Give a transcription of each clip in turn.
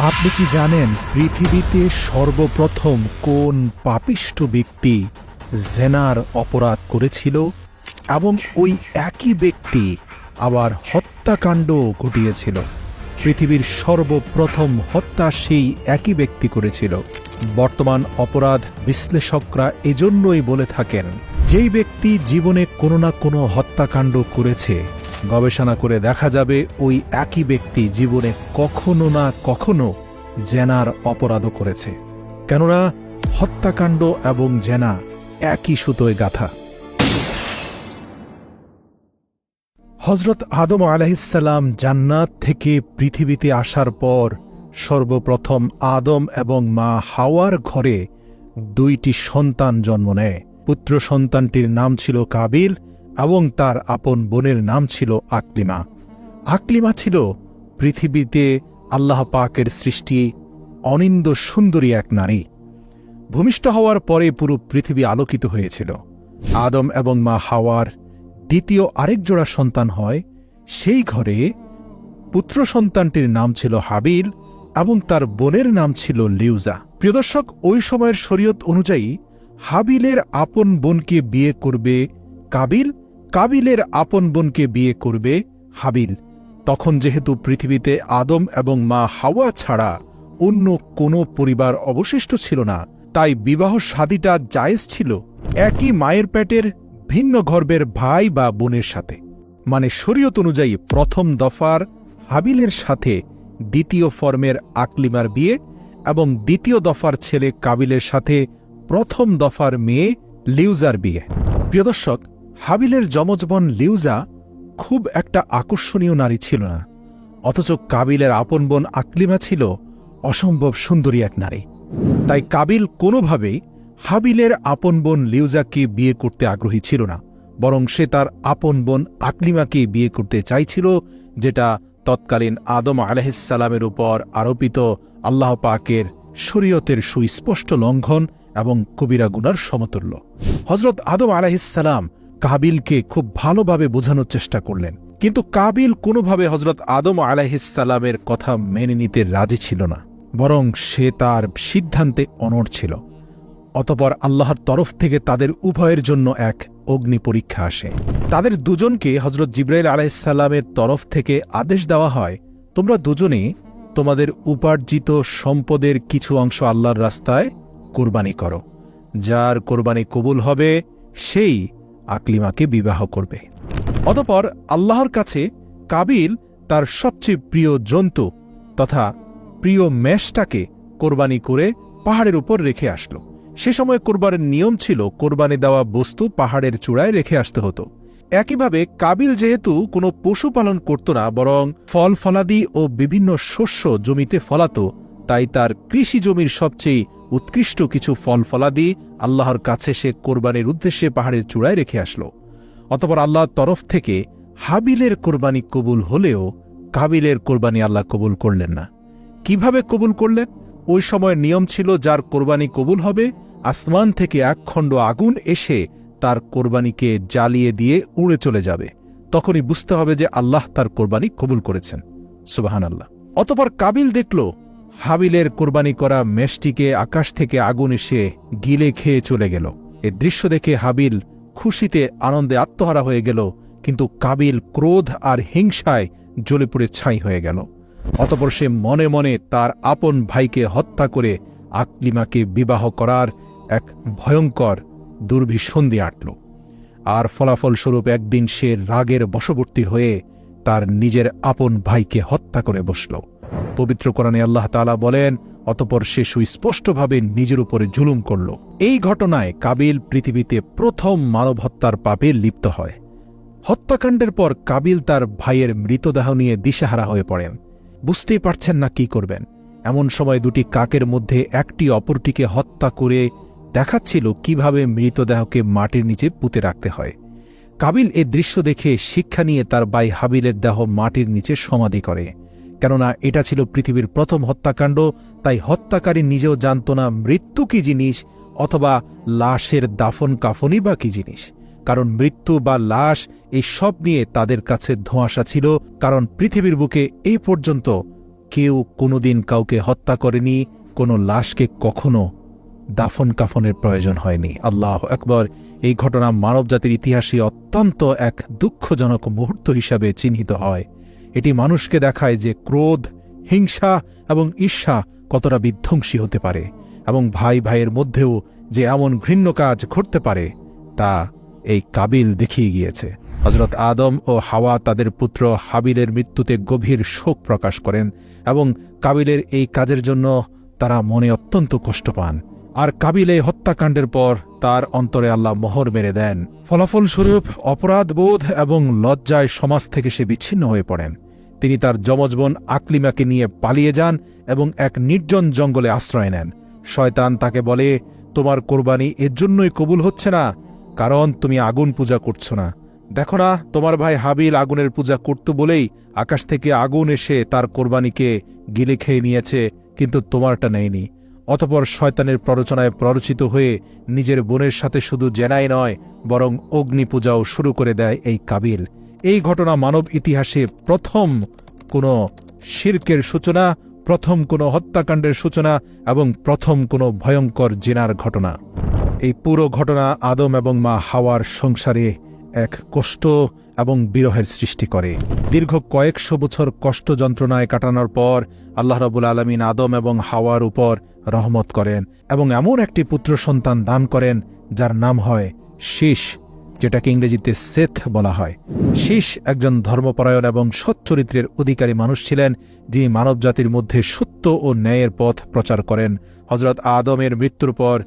আপনি কি জানেন পৃথিবীতে সর্বপ্রথম কোন পাপিষ্ঠ ব্যক্তি জেনার অপরাধ করেছিল এবং ওই একই ব্যক্তি আবার হত্যাকাণ্ড ঘটিয়েছিল? পৃথিবীর সর্বপ্রথম হত্যা সেই একই ব্যক্তি করেছিল। বর্তমান অপরাধ বিশ্লেষকরা এজন্যই বলে থাকেন, যেই ব্যক্তি জীবনে কোনো না কোনো হত্যাকাণ্ড করেছে, গবেষণা করে দেখা যাবে ওই একই ব্যক্তি জীবনে কখনো না কখনো জেনার অপরাধও করেছে। কেননা হত্যাকাণ্ড এবং জেনা একই সুতোয় গাঁথা। হযরত আদম আলাইহিসসালাম জান্নাত থেকে পৃথিবীতে আসার পর সর্বপ্রথম আদম এবং মা হাওয়ার ঘরে দুইটি সন্তান জন্ম নেয়। পুত্র সন্তানটির নাম ছিল কাবিল এবং তার আপন বোনের নাম ছিল আকলিমা। আকলিমা ছিল পৃথিবীতে আল্লাহ পাকের সৃষ্টি অনিন্দ সুন্দরী এক নারী। ভূমিষ্ঠ হওয়ার পরে পুরো পৃথিবী আলোকিত হয়েছিল। আদম এবং মা হাওয়ার দ্বিতীয় আরেক জোড়া সন্তান হয়। সেই ঘরে পুত্র সন্তানটির নাম ছিল হাবিল এবং তার বোনের নাম ছিল লিউজা। প্রিয় দর্শক, ওই সময়ের শরীয়ত অনুযায়ী হাবিলের আপন বোনকে বিয়ে করবে কাবিল, কাবিলের আপন বোনকে বিয়ে করবে হাবিল। তখন যেহেতু পৃথিবীতে আদম এবং মা হাওয়া ছাড়া অন্য কোনো পরিবার অবশিষ্ট ছিল না, তাই বিবাহ শাদীটা জায়েজ ছিল একই মায়ের পেটের ভিন্ন গর্ভের ভাই বা বোনের সাথে। মানে শরীয়ত অনুযায়ী প্রথম দফার হাবিলের সাথে দ্বিতীয় ফর্মের আকলিমার বিয়ে এবং দ্বিতীয় দফার ছেলে কাবিলের সাথে প্রথম দফার মেয়ে লিউজার বিয়ে। প্রিয় দর্শক, হাবিলের যমজ বোন লিউজা খুব একটা আকর্ষণীয় নারী ছিল না, অথচ কাবিলের আপন বোন আকলিমা ছিল অসম্ভব সুন্দরী এক নারী। তাই কাবিল কোনোভাবেই হাবিলের আপন বোন লিউজাকে বিয়ে করতে আগ্রহী ছিল না, বরং সে তার আপন বোন আকলিমাকে বিয়ে করতে চাইছিল, যেটা তৎকালীন আদম আলাইহিসসালামের উপর আরোপিত আল্লাহ পাকের শরীয়তের সুস্পষ্ট লঙ্ঘন এবং কবিরা গুনার সমতুল্য। হযরত আদম আলাইহিসসালাম কাবিলকে খুব ভালোভাবে বোঝানোর চেষ্টা করলেন, কিন্তু কাবিল কোনোভাবে হযরত আদম আলাইহিসসালামের কথা মেনে নিতে রাজি ছিল না, বরং সে তার সিদ্ধান্তে অনড় ছিল। অতঃপর আল্লাহর তরফ থেকে তাদের উভয়ের জন্য এক অগ্নি পরীক্ষা আসে। তাদের দুজনকে হযরত জিবরাইল আলাইহিসসালামের তরফ থেকে আদেশ দেওয়া হয়, তোমরা দুজনে তোমাদের উপার্জিত সম্পদের কিছু অংশ আল্লাহর রাস্তায় কোরবানি করো। যার কোরবানি কবুল হবে সেই আকলিমাকে বিবাহ করবে। অতঃপর আল্লাহর কাছে কাবিল তার সবচেয়ে প্রিয় জন্তু তথা প্রিয় মেষটাকে কোরবানি করে পাহাড়ের উপর রেখে আসলো। সে সময় কোরবানির নিয়ম ছিল কোরবানি দেওয়া বস্তু পাহাড়ের চূড়ায় রেখে আসতে হতো। একইভাবে কাবিল যেহেতু কোনো পশু পালন করত না, বরং ফল ফলাদি ও বিভিন্ন শস্য জমিতে ফলাত, তাই তার কৃষি জমির সবচেয়ে উৎকৃষ্ট কিছু ফল ফলাদি আল্লাহর কাছে সে কোরবানির উদ্দেশ্যে পাহাড়ের চূড়ায় রেখে আসলো। অতঃপর আল্লাহর তরফ থেকে হাবিলের কোরবানি কবুল হলেও কাবিলের কোরবানি আল্লাহ কবুল করলেন না। কিভাবে কবুল করলেন? ওই সময়ের নিয়ম ছিল, যার কোরবানি কবুল হবে আসমান থেকে এক খণ্ড আগুন এসে তার কোরবানিকে জ্বালিয়ে দিয়ে উড়ে চলে যাবে, তখনই বুঝতে হবে যে আল্লাহ তার কোরবানি কবুল করেছেন। সুবহানাল্লাহ। অতঃপর কাবিল দেখল হাবিলের কোরবানি করা মেষটিকে আকাশ থেকে আগুন এসে গিলে খেয়ে চলে গেল। এ দৃশ্য দেখে হাবিল খুশিতে আনন্দে আত্মহারা হয়ে গেল, কিন্তু কাবিল ক্রোধ আর হিংসায় জ্বলে পুড়ে ছাই হয়ে গেল। অতঃপর সে মনে মনে তার আপন ভাইকে হত্যা করে আকলিমাকে বিবাহ করার এক ভয়ঙ্কর দুর্ভিসন্ধি আঁটল। আর ফলাফলস্বরূপ একদিন সে রাগের বশবর্তী হয়ে তার নিজের আপন ভাইকে হত্যা করে বসল। পবিত্র কোরআনে আল্লাহ তাআলা বলেন, অতঃপর সে সুস্পষ্টভাবে নিজের উপরে জুলুম করল। এই ঘটনায় কাবিল পৃথিবীতে প্রথম মানব হত্যার পাপে লিপ্ত হয়। হত্যাকাণ্ডের পর কাবিল তার ভাইয়ের মৃতদেহ নিয়ে দিশেহারা হয়ে পড়েন। বুঝতেই পারছেন না কি করবেন। এমন সময় দুটি কাকের মধ্যে একটি অপরটিকে হত্যা করে দেখাচ্ছিল কিভাবে মৃতদেহকে মাটির নিচে পুঁতে রাখতে হয়। কাবিল এ দৃশ্য দেখে শিক্ষা নিয়ে তার ভাই হাবিলের দেহ মাটির নিচে সমাধি করে। কেননা এটা ছিল পৃথিবীর প্রথম হত্যাকাণ্ড, তাই হত্যাকারী নিজেও জানত না মৃত্যু কি জিনিস অথবা লাশের দাফন কাফনই বা কি জিনিস। কারণ মৃত্যু বা লাশ এই সব নিয়ে তাদের কাছে ধোঁয়াশা ছিল, কারণ পৃথিবীর বুকে এই পর্যন্ত কেউ কোনোদিন কাউকে হত্যা করেনি, কোনো লাশকে কখনো দাফন কাফনের প্রয়োজন হয়নি। আল্লাহু আকবার। এই ঘটনা মানবজাতির ইতিহাসে অত্যন্ত এক দুঃখজনক মুহূর্ত হিসাবে চিহ্নিত হয়। এটি মানুষকে দেখায় যে ক্রোধ, হিংসা এবং ঈর্ষা কতটা বিধ্বংসী হতে পারে, এবং ভাই ভাইয়ের মধ্যেও যে এমন ঘৃণ্য কাজ ঘটতে পারে তা এই কাবিল দেখিয়ে গিয়েছে। হযরত আদম ও হাওয়া তাদের পুত্র হাবিলের মৃত্যুতে গভীর শোক প্রকাশ করেন, এবং কাবিলের এই কাজের জন্য তারা মনে অত্যন্ত কষ্ট পান। আর কাবিল এই হত্যাকাণ্ডের পর তার অন্তরে আল্লাহ মোহর মেরে দেন। ফলাফলস্বরূপ অপরাধবোধ এবং লজ্জায় সমাজ থেকে সে বিচ্ছিন্ন হয়ে পড়েন। তিনি তার যমজ বোন আকলিমাকে নিয়ে পালিয়ে যান এবং এক নির্জন জঙ্গলে আশ্রয় নেন। শয়তান তাকে বলে, তোমার কোরবানি এর জন্যই কবুল হচ্ছে না, কারণ তুমি আগুন পূজা করছো না। দেখো না, তোমার ভাই হাবিল আগুনের পূজা করত বলেই আকাশ থেকে আগুন এসে তার কোরবানিকে গিলে খেয়ে নিয়েছে, কিন্তু তোমারটা নেয়নি। অতপর শয়তানের প্ররোচনায় প্ররোচিত হয়ে নিজের বোনের সাথে শুধু জেনাই নয়, বরং অগ্নি পূজাও শুরু করে দেয় এই কাবিল। এই ঘটনা মানব ইতিহাসে প্রথম কোনো শিরকের সূচনা, প্রথম কোনো হত্যাকাণ্ডের সূচনা এবং প্রথম কোনো ভয়ঙ্কর জিনার ঘটনা। এই পুরো ঘটনা আদম এবং মা হাওয়ার সংসারে এক কষ্ট এবং বিরহের সৃষ্টি করে। দীর্ঘ কয়েকশো বছর কষ্ট যন্ত্রণায় কাটানোর পর আল্লাহ রাব্বুল আলামিন আদম এবং হাওয়ার উপর রহমত করেন এবং এমন একটি পুত্র সন্তান দান করেন যার নাম হয় শীষ, যেটাকে ইংরেজিতে সেথ বলা হয়। শীষ একজন ধর্মপরায়ণ এবং সৎ চরিত্রের অধিকারী মানুষ ছিলেন, যিনি মানবজাতির মধ্যে সত্য ও ন্যায়ের পথ প্রচার করেন। হযরত আদমের মৃত্যুর পর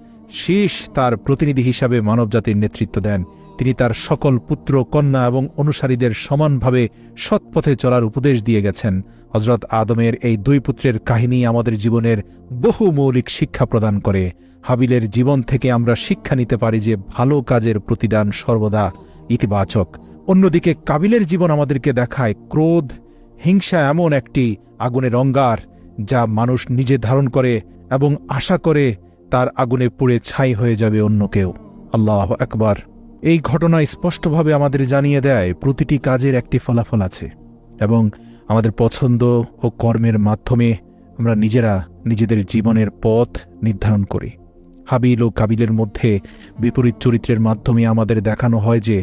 শীষ তার প্রতিনিধি হিসাবে মানবজাতির নেতৃত্ব দেন। তিনি তার সকল পুত্র, কন্যা এবং অনুসারীদের সমানভাবে সৎপথে চলার উপদেশ দিয়ে গেছেন। হযরত আদমের এই দুই পুত্রের কাহিনী আমাদের জীবনের বহু মৌলিক শিক্ষা প্রদান করে। হাবিলের জীবন থেকে আমরা শিক্ষা নিতে পারি যে ভালো কাজের প্রতিদান সর্বদা ইতিবাচক। অন্যদিকে কাবিলের জীবন আমাদেরকে দেখায় ক্রোধ, হিংসা এমন একটি আগুনের অঙ্গার যা মানুষ নিজে ধারণ করে এবং আশা করে তার আগুনে পুড়ে ছাই হয়ে যাবে অন্য কেউ। আল্লাহু আকবার। এই ঘটনা স্পষ্টভাবে আমাদের জানিয়ে দেয় প্রতিটি কাজের একটি ফলাফল আছে, এবং আমাদের পছন্দ ও কর্মের মাধ্যমে আমরা নিজেরা নিজেদের জীবনের পথ নির্ধারণ করি। হাবিল ও কাবিলের মধ্যে বিপরীত চরিত্রের মাধ্যমে আমাদের দেখানো হয় যে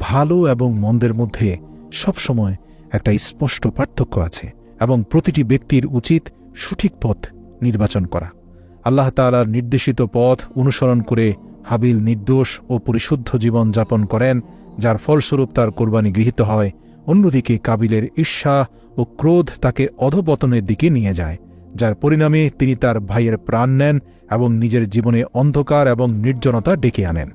ভালো এবং মন্দের মধ্যে সবসময় একটা স্পষ্ট পার্থক্য আছে, এবং প্রতিটি ব্যক্তির উচিত সঠিক পথ নির্বাচন করা। আল্লাহ তাআলার নির্দেশিত পথ অনুসরণ করে হাবিল নির্দোষ ও পরিশুদ্ধ জীবন যাপন করেন, যার ফলস্বরূপ তার কোরবানি গৃহীত হয়। অন্যদিকে কাবিলের ঈর্ষা ও ক্রোধ তাকে অধঃপতনের দিকে নিয়ে যায়, যার পরিণামে তিনি তার ভাইয়ের প্রাণ নেন এবং নিজের জীবনে অন্ধকার এবং নির্জনতা ডেকে আনেন।